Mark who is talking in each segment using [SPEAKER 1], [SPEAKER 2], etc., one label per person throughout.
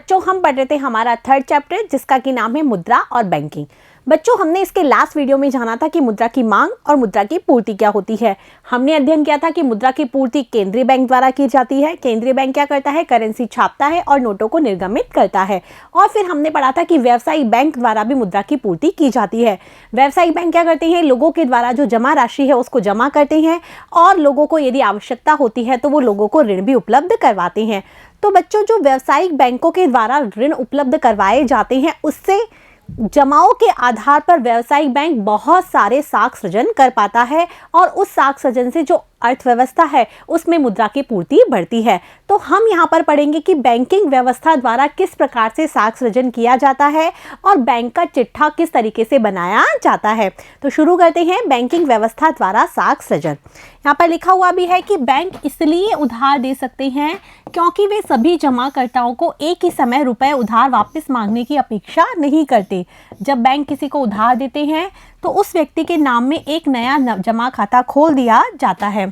[SPEAKER 1] बच्चों हम पढ़ रहे थे हमारा थर्ड चैप्टर जिसका कि नाम है मुद्रा और बैंकिंग। बच्चों हमने इसके लास्ट वीडियो में जाना था कि मुद्रा की मांग और मुद्रा की पूर्ति क्या होती है। हमने अध्ययन किया था कि मुद्रा की पूर्ति केंद्रीय बैंक द्वारा की जाती है। केंद्रीय बैंक क्या करता है, करेंसी छापता है और नोटों को निर्गमित करता है। और फिर हमने पढ़ा था कि व्यावसायिक बैंक द्वारा भी मुद्रा की पूर्ति की जाती है। व्यावसायिक बैंक क्या करते हैं, लोगों के द्वारा जो जमा राशि है उसको जमा करते हैं और लोगों को यदि आवश्यकता होती है तो वो लोगों को ऋण भी उपलब्ध करवाते हैं। तो बच्चों जो व्यावसायिक बैंकों के द्वारा ऋण उपलब्ध करवाए जाते हैं उससे जमाओं के आधार पर व्यावसायिक बैंक बहुत सारे साख सृजन कर पाता है और उस साख सृजन से जो अर्थव्यवस्था है उसमें मुद्रा की पूर्ति बढ़ती है। तो हम यहाँ पर पढ़ेंगे कि बैंकिंग व्यवस्था द्वारा किस प्रकार से साख सृजन किया जाता है और बैंक का चिट्ठा किस तरीके से बनाया जाता है। तो शुरू करते हैं बैंकिंग व्यवस्था द्वारा साख सृजन। यहाँ पर लिखा हुआ भी है कि बैंक इसलिए उधार दे सकते हैं क्योंकि वे सभी जमाकर्ताओं को एक ही समय रुपए उधार वापस मांगने की अपेक्षा नहीं करते। जब बैंक किसी को उधार देते हैं तो उस व्यक्ति के नाम में एक नया जमा खाता खोल दिया जाता है।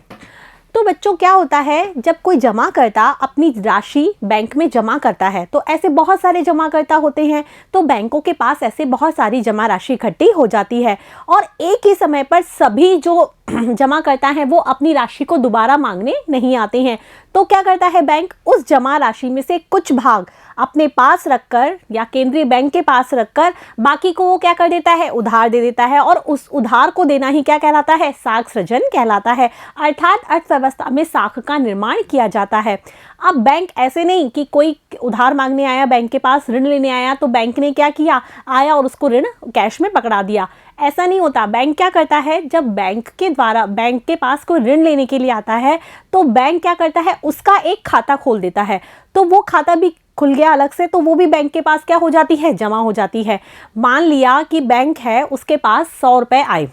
[SPEAKER 1] तो बच्चों क्या होता है, जब कोई जमाकर्ता अपनी राशि बैंक में जमा करता है तो ऐसे बहुत सारे जमाकर्ता होते हैं, तो बैंकों के पास ऐसे बहुत सारी जमा राशि इकट्ठी हो जाती है और एक ही समय पर सभी जो जमा करता है वो अपनी राशि को दोबारा मांगने नहीं आते हैं। तो क्या करता है बैंक, उस जमा राशि में से कुछ भाग अपने पास रखकर या केंद्रीय बैंक के पास रखकर बाकी को वो क्या कर देता है, उधार दे देता है। और उस उधार को देना ही क्या कहलाता है, साख सृजन कहलाता है। अर्थात अर्थव्यवस्था में साख का निर्माण किया जाता है। अब बैंक ऐसे नहीं कि कोई उधार मांगने आया बैंक के पास, ऋण लेने आया तो बैंक ने क्या किया, आया और उसको ऋण कैश में पकड़ा दिया। ऐसा नहीं होता। बैंक क्या करता है, जब बैंक के द्वारा बैंक के पास कोई ऋण लेने के लिए आता है तो बैंक क्या करता है, उसका एक खाता खोल देता है। तो वो खाता भी खुल गया अलग से, तो वो भी बैंक के पास क्या हो जाती है, जमा हो जाती है। मान लिया कि बैंक है, उसके पास 100 रुपये आए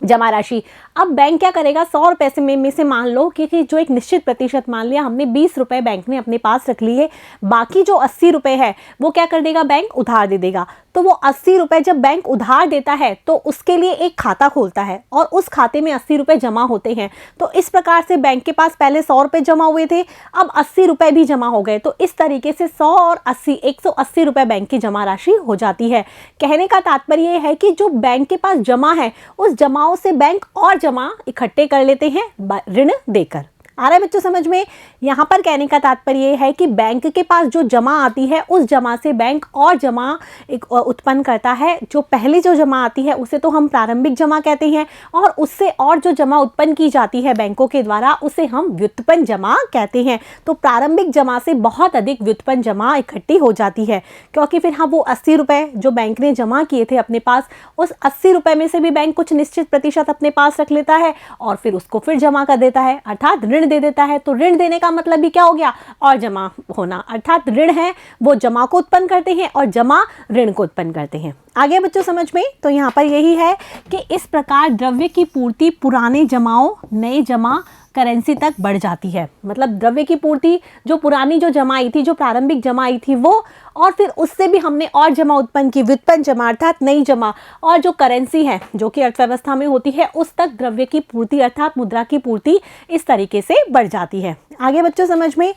[SPEAKER 1] जमा राशि। अब बैंक क्या करेगा, 100 रुपये में से मान लो कि जो एक निश्चित प्रतिशत, मान लिया हमने 20 रुपये बैंक ने अपने पास रख लिए, बाकी जो 80 रुपये है वो क्या कर देगा, बैंक उधार दे देगा। तो वो 80 रुपये जब बैंक उधार देता है तो उसके लिए एक खाता खोलता है और उस खाते में 80 रुपये जमा होते हैं। तो इस प्रकार से बैंक के पास पहले 100 रुपये जमा हुए थे, अब 80 रुपये भी जमा हो गए। तो इस तरीके से 100 और 80 180 रुपये बैंक की जमा राशि हो जाती है। कहने का तात्पर्य यह है कि जो बैंक के पास जमा है उस जमाओं से बैंक और जमा इकट्ठे कर लेते हैं ऋण देकर। आ रहा है बच्चों समझ में। यहाँ पर कहने का तात्पर्य ये है कि बैंक के पास जो जमा आती है उस जमा से बैंक और जमा उत्पन्न करता है। जो पहले जो जमा आती है उसे तो हम प्रारंभिक जमा कहते हैं और उससे और जो जमा उत्पन्न की जाती है बैंकों के द्वारा उसे हम व्युत्पन्न जमा कहते हैं। तो प्रारंभिक जमा से बहुत अधिक व्युत्पन्न जमा इकट्ठी हो जाती है, क्योंकि फिर हाँ वो 80 रुपये जो बैंक ने जमा किए थे अपने पास, उस 80 रुपये में से भी बैंक कुछ निश्चित प्रतिशत अपने पास रख लेता है और फिर उसको फिर जमा कर देता है, अर्थात ऋण दे देता है। तो ऋण देने का मतलब भी क्या हो गया, और जमा होना। अर्थात ऋण है वो जमा को उत्पन्न करते हैं और जमा ऋण को उत्पन्न करते हैं। आगे बच्चों समझ में। तो यहाँ पर यही है कि इस प्रकार द्रव्य की पूर्ति पुराने जमाओं नए जमा करेंसी तक बढ़ जाती है। मतलब द्रव्य की पूर्ति जो पुरानी जो जमा आई थी, जो प्रारंभिक जमा आई थी वो, और फिर उससे भी हमने और जमा उत्पन्न की, व्युत्पन्न जमा अर्थात नई जमा, और जो करेंसी है जो कि अर्थव्यवस्था में होती है उस तक द्रव्य की पूर्ति अर्थात मुद्रा की पूर्ति इस तरीके से बढ़ जाती है। आगे बच्चों समझ में।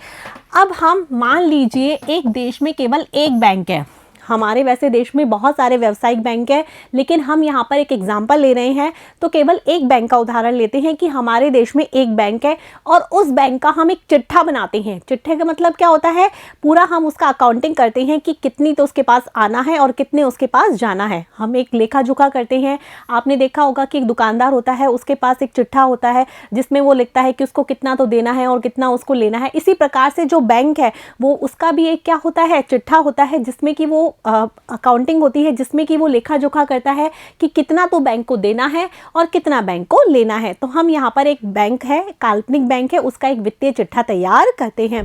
[SPEAKER 1] अब हम मान लीजिए एक देश में केवल एक बैंक है। हमारे वैसे देश में बहुत सारे व्यावसायिक बैंक हैं, लेकिन हम यहाँ पर एक एग्जाम्पल ले रहे हैं तो केवल एक बैंक का उदाहरण लेते हैं कि हमारे देश में एक बैंक है और उस बैंक का हम एक चिट्ठा बनाते हैं। चिट्ठे का मतलब क्या होता है, पूरा हम उसका अकाउंटिंग करते हैं कि कितनी तो उसके पास आना है और कितने उसके पास जाना है। हम एक लेखा जोखा करते हैं। आपने देखा होगा कि एक दुकानदार होता है, उसके पास एक चिट्ठा होता है जिसमें वो लिखता है कि उसको कितना तो देना है और कितना उसको लेना है। इसी प्रकार से जो बैंक है वो उसका भी एक क्या होता है, चिट्ठा होता है, जिसमें कि वो अकाउंटिंग होती है, जिसमें कि वो लेखा जोखा करता है कि कितना तो बैंक को देना है और कितना बैंक को लेना है। तो हम यहाँ पर एक बैंक है, काल्पनिक बैंक है, उसका एक वित्तीय चिट्ठा तैयार करते हैं।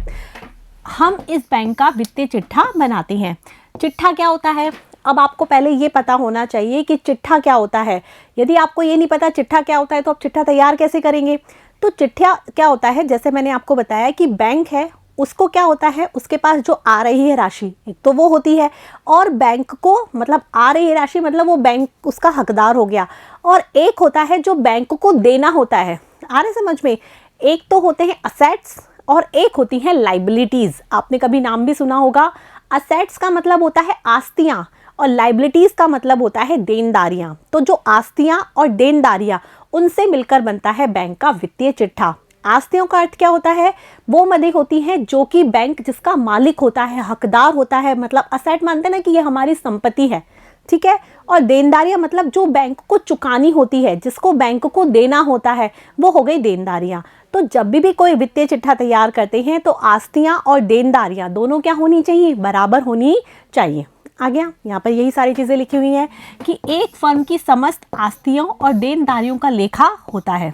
[SPEAKER 1] हम इस बैंक का वित्तीय चिट्ठा बनाते हैं। चिट्ठा क्या होता है, अब आपको पहले ये पता होना चाहिए कि चिट्ठा क्या होता है। यदि आपको ये नहीं पता चिट्ठा क्या होता है तो आप चिट्ठा तैयार कैसे करेंगे। तो चिट्ठा क्या होता है, जैसे मैंने आपको बताया कि बैंक है, उसको क्या होता है, उसके पास जो आ रही है राशि एक तो वो होती है, और बैंक को मतलब आ रही है राशि मतलब वो बैंक उसका हकदार हो गया, और एक होता है जो बैंक को देना होता है। आ रहे समझ में। एक तो होते हैं असेट्स और एक होती है लाइबिलिटीज़। आपने कभी नाम भी सुना होगा असेट्स का मतलब होता है आस्तियाँ और लाइबिलिटीज़ का मतलब होता है देनदारियाँ। तो जो आस्तियाँ और देनदारियाँ, उनसे मिलकर बनता है बैंक का वित्तीय चिट्ठा। आस्तियों का अर्थ क्या होता है? वो मदे होती हैं जो कि बैंक जिसका मालिक होता है, हकदार होता है, मतलब असेट मानते हैं ना कि ये हमारी संपत्ति है, ठीक है। और देनदारियां मतलब जो बैंक को चुकानी होती है, जिसको बैंक को देना होता है, वो हो गई देनदारियां। तो जब भी कोई वित्तीय चिट्ठा तैयार करते हैं तो आस्तियां और देनदारियां दोनों क्या होनी चाहिए? बराबर होनी चाहिए। आ गया? यहाँ पर यही सारी चीज़ें लिखी हुई हैं कि एक फर्म की समस्त आस्तियों और देनदारियों का लेखा होता है।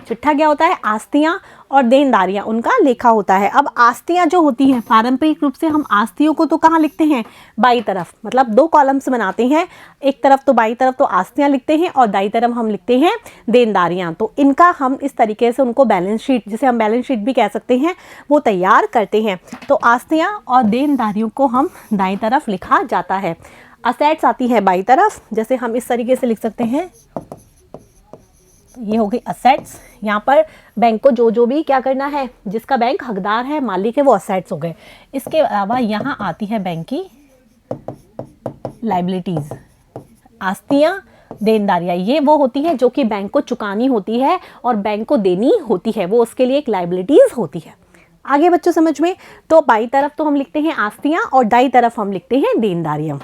[SPEAKER 1] चिट्ठा क्या होता है? आस्तियाँ और देनदारियाँ, उनका लेखा होता है। अब आस्तियाँ जो होती हैं, पारंपरिक रूप से हम आस्तियों को तो कहाँ लिखते हैं? बाई तरफ, मतलब 2 कॉलम्स बनाते हैं, एक तरफ तो बाई तरफ तो आस्तियाँ लिखते हैं और दाई तरफ हम लिखते हैं देनदारियाँ। तो इनका हम इस तरीके से उनको बैलेंस शीट, जिसे हम बैलेंस शीट भी कह सकते हैं, वो तैयार करते हैं। तो आस्तियाँ और देनदारियों को हम दाई तरफ लिखा जाता है। असेट्स आती है बाई तरफ, जैसे हम इस तरीके से लिख सकते हैं, ये हो गई असेट्स। यहाँ पर बैंक को जो भी क्या करना है, जिसका बैंक हकदार है, मालिक है, वो असेट्स हो गए। इसके अलावा यहाँ आती है बैंक की लाइबिलिटीज़, आस्तियाँ, देनदारियाँ। ये वो होती है जो कि बैंक को चुकानी होती है और बैंक को देनी होती है, वो उसके लिए एक लाइबिलिटीज़ होती है। आगे बच्चों समझ में? तो बाई तरफ तो हम लिखते हैं आस्तियाँ और दाई तरफ हम लिखते हैं देनदारियाँ।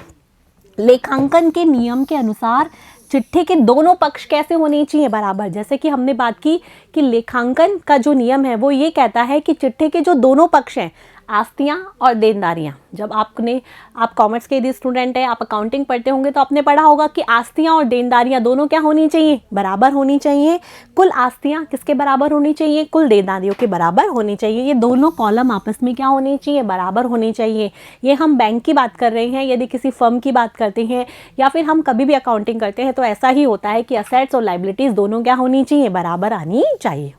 [SPEAKER 1] लेखांकन के नियम के अनुसार चिट्ठे के दोनों पक्ष कैसे होने चाहिए? बराबर। जैसे कि हमने बात की कि लेखांकन का जो नियम है वो ये कहता है कि चिट्ठे के जो दोनों पक्ष हैं, आस्तियाँ और देनदारियाँ, जब आप कॉमर्स के यदि स्टूडेंट हैं, आप अकाउंटिंग पढ़ते होंगे तो आपने पढ़ा होगा कि आस्तियाँ और देनदारियाँ दोनों क्या होनी चाहिए? बराबर होनी चाहिए। कुल आस्तियाँ किसके बराबर होनी चाहिए? कुल देनदारियों के बराबर होनी चाहिए। ये दोनों कॉलम आपस में क्या होनी चाहिए? बराबर होनी चाहिए। ये हम बैंक की बात कर रहे हैं, यदि किसी फर्म की बात करते हैं या फिर हम कभी भी अकाउंटिंग करते हैं तो ऐसा ही होता है कि असेट्स और लाइबिलिटीज़ दोनों क्या होनी चाहिए? बराबर आनी चाहिए।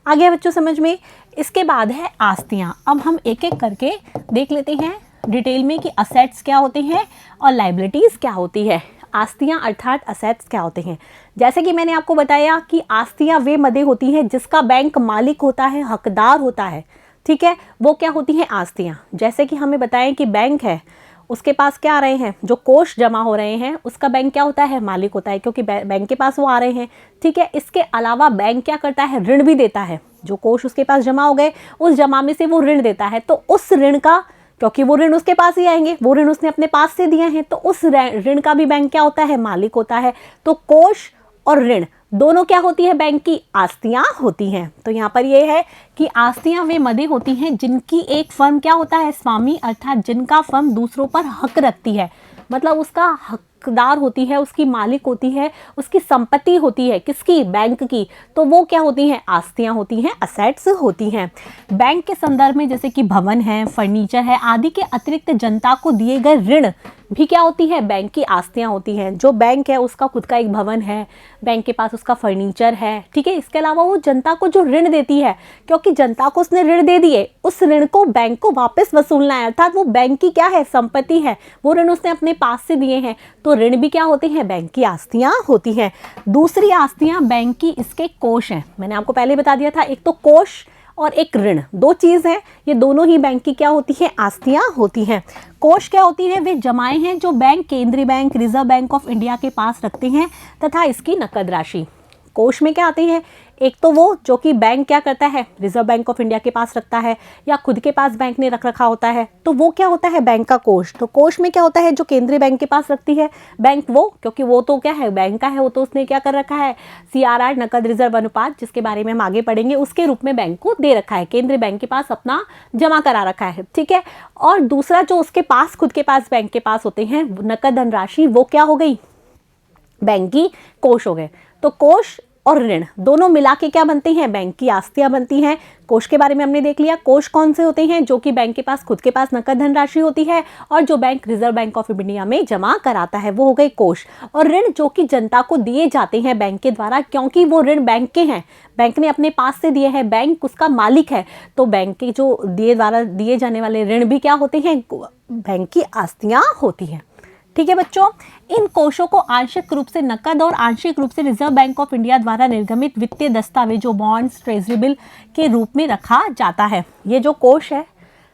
[SPEAKER 1] आ गया बच्चों समझ में? इसके बाद है आस्तियाँ। अब हम एक एक करके देख लेते हैं डिटेल में कि असेट्स क्या होते हैं और लाइबिलिटीज़ क्या होती है। आस्तियाँ अर्थात असेट्स क्या होते हैं? जैसे कि मैंने आपको बताया कि आस्तियाँ वे मदे होती हैं जिसका बैंक मालिक होता है, हकदार होता है, ठीक है, वो क्या होती हैं? आस्तियाँ। जैसे कि हमें बताएं कि बैंक है, उसके पास क्या आ रहे हैं? जो कोष जमा हो रहे हैं, उसका बैंक क्या होता है? मालिक होता है, क्योंकि बैंक के पास वो आ रहे हैं, ठीक है। इसके अलावा बैंक क्या करता है? ऋण भी देता है। जो कोष उसके पास जमा हो गए, उस जमा में से वो ऋण देता है, तो उस ऋण का, क्योंकि वो ऋण उसके पास ही आएंगे, वो ऋण उसने अपने पास से दिए हैं, तो उस ऋण का भी बैंक क्या होता है? मालिक होता है। तो कोष और ऋण दोनों क्या होती है? बैंक की आस्तियाँ होती हैं। तो यहाँ पर ये है कि आस्तियाँ वे मदे होती हैं जिनकी एक फर्म क्या होता है? स्वामी, अर्थात जिनका फर्म दूसरों पर हक रखती है, मतलब उसका हकदार होती है, उसकी मालिक होती है, उसकी संपत्ति होती है, किसकी? बैंक की। तो वो क्या होती हैं? आस्तियाँ होती हैं, असेट्स होती हैं। बैंक के संदर्भ में जैसे कि भवन है, फर्नीचर है आदि के अतिरिक्त जनता को दिए गए ऋण भी क्या होती है? बैंक की आस्तियाँ होती हैं। जो बैंक है उसका खुद का एक भवन है, बैंक के पास उसका फर्नीचर है, ठीक है। इसके अलावा वो जनता को जो ऋण देती है, क्योंकि जनता को उसने ऋण दे दिए, उस ऋण को बैंक को वापस वसूलना है, अर्थात वो बैंक की क्या है? संपत्ति है, वो ऋण उसने अपने पास से दिए हैं, तो ऋण भी क्या होते हैं? बैंक की आस्तियाँ होती हैं। दूसरी आस्तियाँ बैंक की इसके कोष हैं। मैंने आपको पहले बता दिया था, एक तो कोष और एक ऋण, दो चीज़ है, ये दोनों ही बैंक की क्या होती है? आस्तियाँ होती हैं। कोष क्या होती है? वे जमाएं हैं जो बैंक केंद्रीय bank, reserve bank of India के पास रखते हैं तथा इसकी नकद राशि। कोष में क्या आती है? एक तो वो जो कि बैंक क्या करता है? रिजर्व बैंक ऑफ इंडिया के पास रखता है या खुद के पास बैंक ने रख रखा होता है, तो वो क्या होता है? बैंक का कोष। तो कोष में क्या होता है? जो केंद्रीय बैंक के पास रखती है बैंक, वो, क्योंकि वो तो क्या है? बैंक का है, वो तो उसने क्या कर रखा है? CRR, नकद रिजर्व अनुपात, जिसके बारे में हम आगे पढ़ेंगे, उसके रूप में बैंक को दे रखा है, केंद्रीय बैंक के पास अपना जमा करा रखा है, ठीक है। और दूसरा जो उसके पास खुद के पास बैंक के पास होते हैं नकद धनराशि, वो क्या हो गई? बैंक की कोष हो गए। तो कोष और ऋण दोनों मिला के क्या बनते हैं? बैंक की आस्तियाँ बनती हैं। कोष के बारे में हमने देख लिया, कोष कौन से होते हैं? जो कि बैंक के पास खुद के पास नकद धनराशि होती है और जो bank reserve bank of India में जमा कराता है, वो हो गए कोष। और ऋण जो कि जनता को दिए जाते हैं बैंक के द्वारा, क्योंकि वो ऋण बैंक के हैं, बैंक ने अपने पास से दिए हैं, बैंक उसका मालिक है, तो बैंक के जो द्वारा दिए जाने वाले ऋण भी क्या होते हैं? बैंक की आस्तियाँ होती हैं, ठीक है बच्चों। इन कोषों को आंशिक रूप से नकद और आंशिक रूप से रिजर्व बैंक ऑफ इंडिया द्वारा निर्गमित वित्तीय दस्तावेजों, बॉन्ड्स, ट्रेजरी बिल के रूप में रखा जाता है। ये जो कोष है,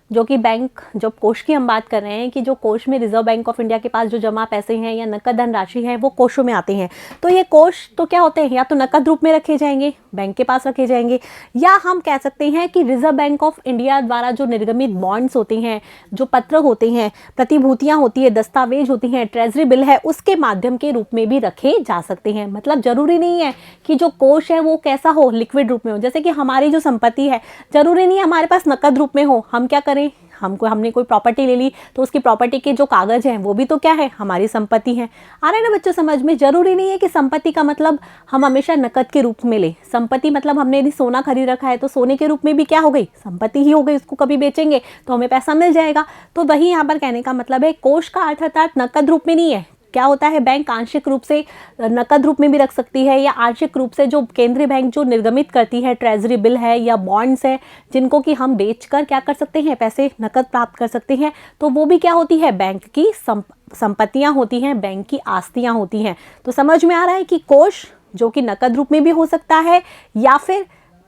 [SPEAKER 1] जो कि बैंक, जब कोष की हम बात कर रहे हैं कि जो कोष में रिजर्व बैंक ऑफ इंडिया के पास जो जमा पैसे हैं या नकद धन राशि है वो कोषों में आते हैं। तो ये कोष तो क्या होते हैं, या तो नकद रूप में रखे जाएंगे, बैंक के पास रखे जाएंगे, या हम कह सकते हैं कि रिजर्व बैंक ऑफ इंडिया द्वारा जो निर्गमित बॉन्ड्स होते हैं, जो पत्र होते हैं, प्रतिभूतियां होती है, दस्तावेज होती हैं, ट्रेजरी बिल है, उसके माध्यम के रूप में भी रखे जा सकते हैं। मतलब जरूरी नहीं है कि जो कोष है वो कैसा हो, लिक्विड रूप में हो। जैसे कि हमारी जो संपत्ति है, जरूरी नहीं है हमारे पास नकद रूप में हो। हम क्या करें, हमने कोई प्रॉपर्टी ले ली तो उसकी प्रॉपर्टी के जो कागज हैं वो भी तो क्या है, हमारी संपत्ति है। आ रहा है ना बच्चों समझ में? जरूरी नहीं है कि संपत्ति का मतलब हम हमेशा नकद के रूप में ले। संपत्ति मतलब हमने यदि सोना खरीद रखा है तो सोने के रूप में भी क्या हो गई, संपत्ति ही हो गई। उसको कभी बेचेंगे तो हमें पैसा मिल जाएगा। तो वही यहाँ पर कहने का मतलब है, कोष का अर्थात नकद रूप में नहीं है। क्या होता है, बैंक आंशिक रूप से नकद रूप में भी रख सकती है, या आंशिक रूप से जो केंद्रीय बैंक जो निर्गमित करती है, ट्रेजरी बिल है या बॉन्ड्स है, जिनको कि हम बेचकर क्या कर सकते हैं, पैसे नकद प्राप्त कर सकते हैं। तो वो भी क्या होती है, बैंक की संपत्तियां होती हैं, बैंक की आस्तियां होती हैं। तो समझ में आ रहा है कि कोष जो कि नकद रूप में भी हो सकता है, या फिर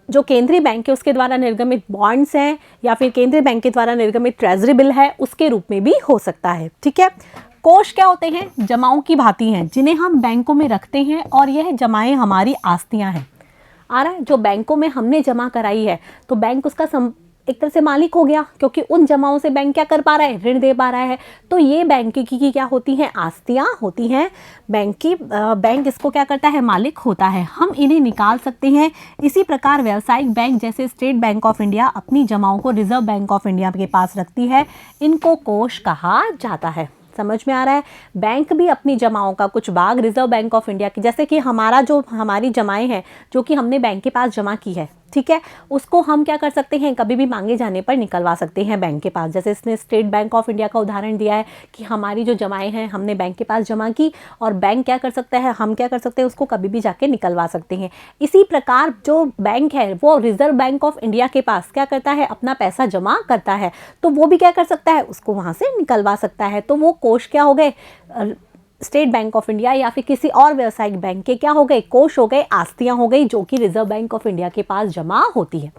[SPEAKER 1] जो केंद्रीय बैंक है उसके द्वारा निर्गमित बॉन्ड्स हैं, या फिर केंद्रीय बैंक के द्वारा निर्गमित ट्रेजरी बिल है, उसके रूप में भी हो सकता है। ठीक है। कोष क्या होते हैं, जमाओं की भांति हैं, जिन्हें हम बैंकों में रखते हैं, और यह जमाएं हमारी आस्तियां हैं। आ रहा है, जो बैंकों में हमने जमा कराई है तो बैंक उसका एक तरह से मालिक हो गया, क्योंकि उन जमाओं से बैंक क्या कर पा रहा है, ऋण दे पा रहा है। तो ये बैंक की क्या होती हैं, आस्तियां होती हैं बैंक की। बैंक इसको क्या करता है, मालिक होता है। हम इन्हें निकाल सकते हैं। इसी प्रकार व्यावसायिक बैंक जैसे स्टेट बैंक ऑफ इंडिया अपनी जमाओं को रिजर्व बैंक ऑफ इंडिया के पास रखती है। इनको कोष कहा जाता है। समझ में आ रहा है? बैंक भी अपनी जमाओं का कुछ भाग रिजर्व बैंक ऑफ इंडिया की, जैसे कि हमारी जमाएं हैं जो कि हमने बैंक के पास जमा की है, ठीक है, उसको हम क्या कर सकते हैं, कभी भी मांगे जाने पर निकलवा सकते हैं बैंक के पास। जैसे इसने स्टेट बैंक ऑफ इंडिया का उदाहरण दिया है कि हमारी जो जमाएं हैं हमने बैंक के पास जमा की, और बैंक क्या कर सकता है, हम क्या कर सकते हैं, उसको कभी भी जाके निकलवा सकते हैं। इसी प्रकार जो बैंक है वो रिजर्व बैंक ऑफ इंडिया के पास क्या करता है, अपना पैसा जमा करता है, तो वो भी क्या कर सकता है, उसको वहाँ से निकलवा सकता है। तो वो कोष क्या हो गए, स्टेट बैंक ऑफ इंडिया या फिर किसी और व्यावसायिक बैंक के क्या हो गए, कोष हो गए, आस्तियां हो गई, जो कि रिजर्व बैंक ऑफ इंडिया के पास जमा होती है।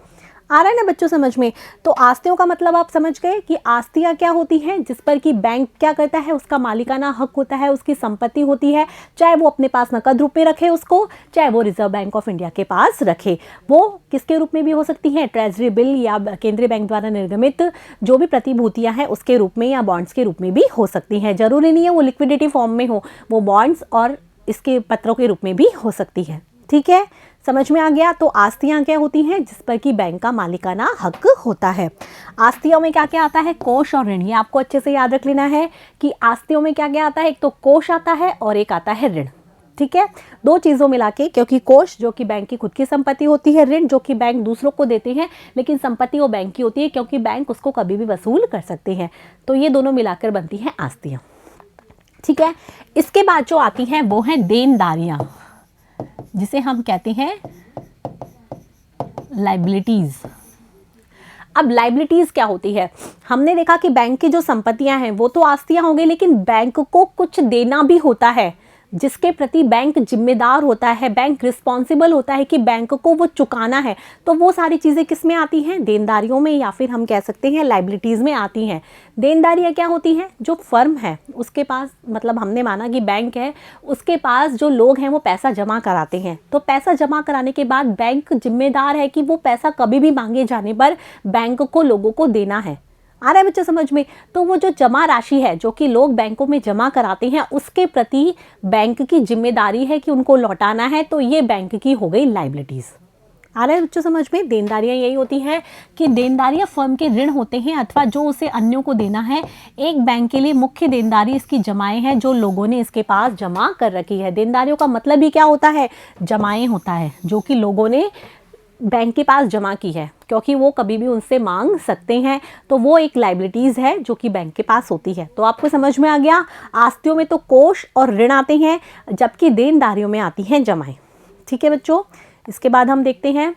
[SPEAKER 1] आ रहा है ना बच्चों समझ में? तो आस्तियों का मतलब आप समझ गए कि आस्तियां क्या होती हैं, जिस पर कि बैंक क्या करता है, उसका मालिकाना हक होता है, उसकी संपत्ति होती है, चाहे वो अपने पास नकद रूप में रखे उसको, चाहे वो रिजर्व बैंक ऑफ इंडिया के पास रखे। वो किसके रूप में भी हो सकती हैं, ट्रेजरी बिल या केंद्रीय बैंक द्वारा निर्गमित जो भी प्रतिभूतियां हैं उसके रूप में, या बॉन्ड्स के रूप में भी हो सकती हैं। जरूरी नहीं है वो लिक्विडिटी फॉर्म में हो, वो बॉन्ड्स और इसके पत्रों के रूप में भी हो सकती है। ठीक है, समझ में आ गया? तो आस्तियां क्या होती हैं, जिस पर कि बैंक का मालिकाना हक होता है। आस्तियों में क्या क्या आता है, कोष और ऋण। ये आपको अच्छे से याद रख लेना है कि आस्तियों में क्या क्या आता है, एक तो कोष आता है और एक आता है ऋण। ठीक है, दो चीज़ों मिला के, क्योंकि कोष जो कि बैंक की खुद की संपत्ति होती है, ऋण जो कि बैंक दूसरों को देते हैं, लेकिन संपत्ति वो बैंक की होती है, क्योंकि बैंक उसको कभी भी वसूल कर सकते हैं। तो ये दोनों मिलाकर बनती हैं आस्तियाँ। ठीक है, इसके बाद जो आती हैं वो हैं देनदारियाँ, जिसे हम कहते हैं लायबिलिटीज। अब लायबिलिटीज क्या होती है, हमने देखा कि बैंक की जो संपत्तियां हैं वो तो आस्तियां हो गई, लेकिन बैंक को कुछ देना भी होता है, जिसके प्रति बैंक जिम्मेदार होता है, बैंक रिस्पॉन्सिबल होता है कि बैंक को वो चुकाना है। तो वो सारी चीज़ें किस में आती हैं, देनदारियों में, या फिर हम कह सकते हैं लायबिलिटीज़ में आती हैं। देनदारियाँ क्या होती हैं, जो फर्म है उसके पास, मतलब हमने माना कि बैंक है, उसके पास जो लोग हैं वो पैसा जमा कराते हैं, तो पैसा जमा कराने के बाद बैंक जिम्मेदार है कि वो पैसा कभी भी मांगे जाने पर बैंक को लोगों को देना है। आ रहा है बच्चों समझ में? तो वो जो जमा राशि है जो कि लोग बैंकों में जमा कराते हैं, उसके प्रति बैंक की जिम्मेदारी है कि उनको लौटाना है, तो ये बैंक की हो गई लायबिलिटीज। आ रहा है बच्चों समझ में? देनदारियां यही होती हैं कि देनदारियां फर्म के ऋण होते हैं अथवा जो उसे अन्यों को देना है। एक बैंक के लिए मुख्य देनदारी इसकी जमाएं हैं जो लोगों ने इसके पास जमा कर रखी है। देनदारियों का मतलब ही क्या होता है, जमाएं होता है, जो कि लोगों ने बैंक के पास जमा की है, क्योंकि वो कभी भी उनसे मांग सकते हैं। तो वो एक लायबिलिटीज़ है जो कि बैंक के पास होती है। तो आपको समझ में आ गया, आस्तियों में तो कोष और ऋण आते हैं, जबकि देनदारियों में आती हैं जमाएं। ठीक है बच्चों, इसके बाद हम देखते हैं,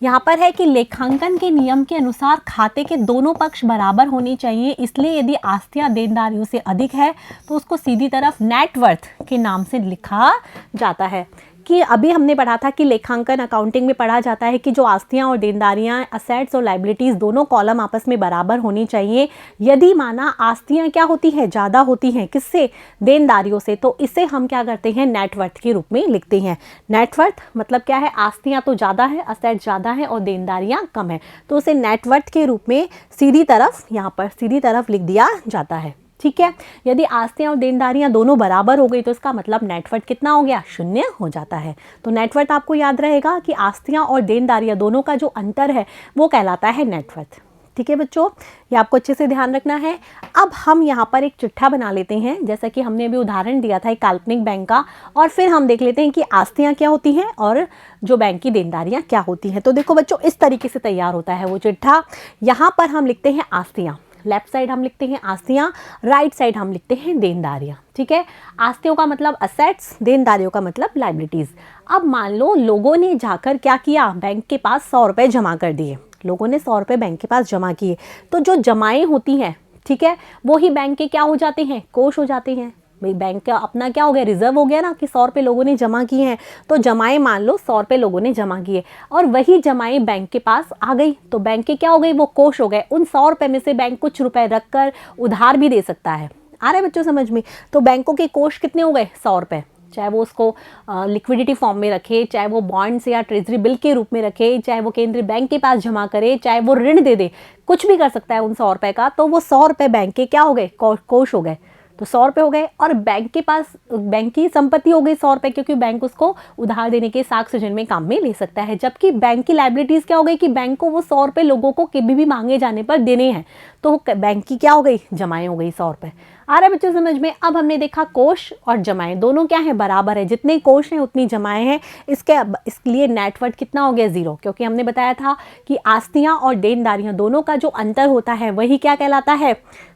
[SPEAKER 1] यहाँ पर है कि लेखांकन के नियम के अनुसार खाते के दोनों पक्ष बराबर होने चाहिए, इसलिए यदि आस्तियाँ देनदारियों से अधिक है तो उसको सीधी तरफ नेटवर्थ के नाम से लिखा जाता है। कि अभी हमने पढ़ा था कि लेखांकन अकाउंटिंग में पढ़ा जाता है कि जो आस्तियां और देनदारियां, असेट्स और लाइबिलिटीज़ दोनों कॉलम आपस में बराबर होनी चाहिए। यदि माना आस्तियां क्या होती हैं, ज़्यादा होती हैं, किससे, देनदारियों से, तो इसे हम क्या करते हैं, नेटवर्थ के रूप में लिखते हैं। नेटवर्थ मतलब क्या है, आस्तियां तो ज़्यादा है, असेट्स ज़्यादा है और देनदारियां कम है, तो उसे नेटवर्थ के रूप में सीधी तरफ, यहाँ पर सीधी तरफ लिख दिया जाता है। ठीक है, यदि आस्तियां और देनदारियां दोनों बराबर हो गई तो इसका मतलब नेटवर्थ कितना हो गया, शून्य हो जाता है। तो नेटवर्थ आपको याद रहेगा कि आस्तियां और देनदारियां दोनों का जो अंतर है वो कहलाता है नेटवर्थ। ठीक है बच्चों, ये आपको अच्छे से ध्यान रखना है। अब हम यहाँ पर एक चिट्ठा बना लेते हैं, जैसा कि हमने अभी उदाहरण दिया था एक काल्पनिक बैंक का, और फिर हम देख लेते हैं कि आस्तियाँ क्या होती हैं और जो बैंक की देनदारियाँ क्या होती हैं। तो देखो बच्चों, इस तरीके से तैयार होता है वो चिट्ठा। यहाँ पर हम लिखते हैं आस्तियाँ, लेफ्ट साइड हम लिखते हैं आस्तियाँ, राइट साइड हम लिखते हैं देनदारियाँ। ठीक है, आस्तियों का मतलब असेट्स, देनदारियों का मतलब लाइबिलिटीज़। अब मान लो लोगों ने जाकर क्या किया, बैंक के पास 100 रुपये जमा कर दिए। लोगों ने 100 रुपये बैंक के पास जमा किए, तो जो जमाएं होती हैं, ठीक है, वो ही बैंक के क्या हो जाते हैं, कोष हो जाते हैं। भाई बैंक का अपना क्या हो गया, रिजर्व हो गया ना, कि 100 रुपये लोगों ने जमा किए हैं, तो जमाएं मान लो 100 रुपये लोगों ने जमा किए और वही जमाएं बैंक के पास आ गई, तो बैंक के क्या हो गई, वो कोष हो गए। उन 100 रुपये में से बैंक कुछ रुपए रख कर उधार भी दे सकता है। आ रहा है बच्चों समझ में? तो बैंकों के कोष कितने हो गए, 100 रुपये, चाहे वो उसको लिक्विडिटी फॉर्म में रखे, चाहे वो बॉन्ड्स या ट्रेजरी बिल के रूप में रखे, चाहे वो केंद्रीय बैंक के पास जमा करे, चाहे वो ऋण दे दे, कुछ भी कर सकता है उन 100 रुपये का। तो वो 100 रुपये बैंक के क्या हो गए, कोष हो गए। तो 100 रुपये हो गए और बैंक के पास, बैंक की संपत्ति हो गई 100 रुपये, क्योंकि बैंक उसको उधार देने के साख सृजन में काम में ले सकता है। जबकि बैंक की लाइबिलिटीज़ क्या हो गई कि बैंक को वो 100 रुपये लोगों को कभी भी मांगे जाने पर देने हैं, तो बैंक की क्या हो गई, जमाएं हो गई 100 रुपये। आ रहा है बच्चों समझ में? अब हमने देखा कोष और जमाएं दोनों क्या है, बराबर है, जितने कोष हैं उतनी जमाएं हैं। इसलिए नेटवर्थ कितना हो गया, 0, क्योंकि हमने बताया था कि आस्तियां और देनदारियां दोनों का जो अंतर होता है वही क्या कहलाता है,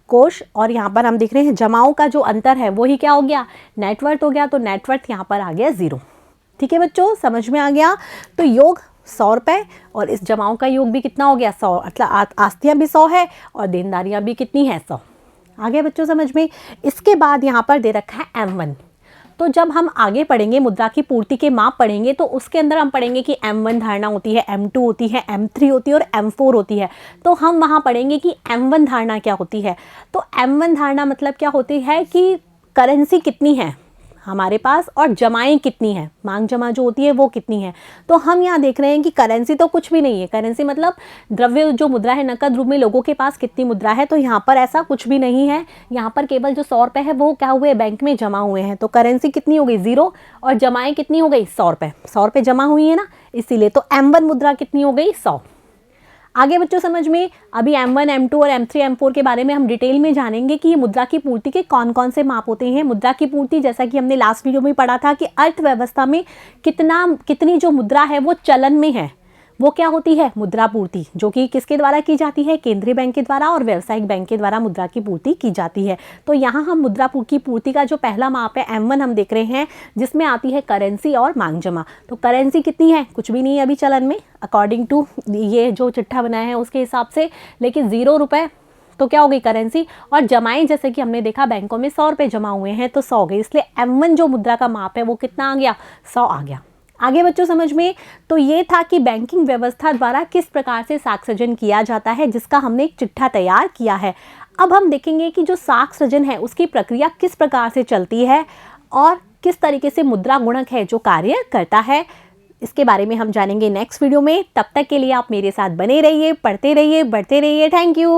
[SPEAKER 1] कोष। और यहाँ पर हम देख रहे हैं जमाओं का जो अंतर है वही क्या हो गया, नेटवर्थ हो गया। तो नेटवर्थ यहाँ पर आ गया 0। ठीक है बच्चों, समझ में आ गया? तो योग 100 रुपये और इस जमाओं का योग भी कितना हो गया, 100, मतलब आस्तियाँ भी 100 है और देनदारियाँ भी कितनी है, 100। आ गया बच्चों समझ में? इसके बाद यहाँ पर दे रखा है M1। तो जब हम आगे पढ़ेंगे, मुद्रा की पूर्ति के माप पढ़ेंगे, तो उसके अंदर हम पढ़ेंगे कि M1 धारणा होती है, M2 होती है, M3 होती है और M4 होती है। तो हम वहाँ पढ़ेंगे कि M1 धारणा क्या होती है। तो M1 धारणा मतलब क्या होती है कि करेंसी कितनी है हमारे पास और जमाएं कितनी है, मांग जमा जो होती है वो कितनी है। तो हम यहाँ देख रहे हैं कि करेंसी तो कुछ भी नहीं है। करेंसी मतलब द्रव्य जो मुद्रा है, नकद रूप में लोगों के पास कितनी मुद्रा है, तो यहाँ पर ऐसा कुछ भी नहीं है। यहाँ पर केवल जो 100 रुपये है वो क्या हुए, बैंक में जमा हुए हैं। तो करेंसी कितनी हो गई, 0, और जमाएं कितनी हो गई, 100 रुपये। 100 रुपये जमा हुई है ना, इसीलिए। तो M1 मुद्रा कितनी हो गई, 100। आगे बच्चों समझ में? अभी M1, M2 और M3, M4 के बारे में हम डिटेल में जानेंगे कि ये मुद्रा की पूर्ति के कौन कौन से माप होते हैं। मुद्रा की पूर्ति, जैसा कि हमने लास्ट वीडियो में पढ़ा था कि अर्थव्यवस्था में कितनी जो मुद्रा है वो चलन में है, वो क्या होती है, मुद्रा पूर्ति, जो कि किसके द्वारा की जाती है, केंद्रीय बैंक के द्वारा और व्यावसायिक बैंक के द्वारा मुद्रा की पूर्ति की जाती है। तो यहाँ हम मुद्रा की पूर्ति का जो पहला माप है M1 हम देख रहे हैं, जिसमें आती है करेंसी और मांग जमा। तो करेंसी कितनी है, कुछ भी नहीं है अभी चलन में, अकॉर्डिंग टू ये जो चिट्ठा बनाया है उसके हिसाब से, लेकिन 0 रुपये तो क्या हो गई करेंसी। और जमाएं, जैसे कि हमने देखा बैंकों में 100 रुपये जमा हुए हैं तो 100 हो गई, इसलिए M1 जो मुद्रा का माप है वो कितना आ गया, 100 आ गया। आगे बच्चों समझ में? तो ये था कि बैंकिंग व्यवस्था द्वारा किस प्रकार से साख सृजन किया जाता है, जिसका हमने एक चिट्ठा तैयार किया है। अब हम देखेंगे कि जो साख सृजन है उसकी प्रक्रिया किस प्रकार से चलती है और किस तरीके से मुद्रा गुणक है जो कार्य करता है। इसके बारे में हम जानेंगे नेक्स्ट वीडियो में। तब तक के लिए आप मेरे साथ बने रहिए, पढ़ते रहिए, बढ़ते रहिए। Thank you.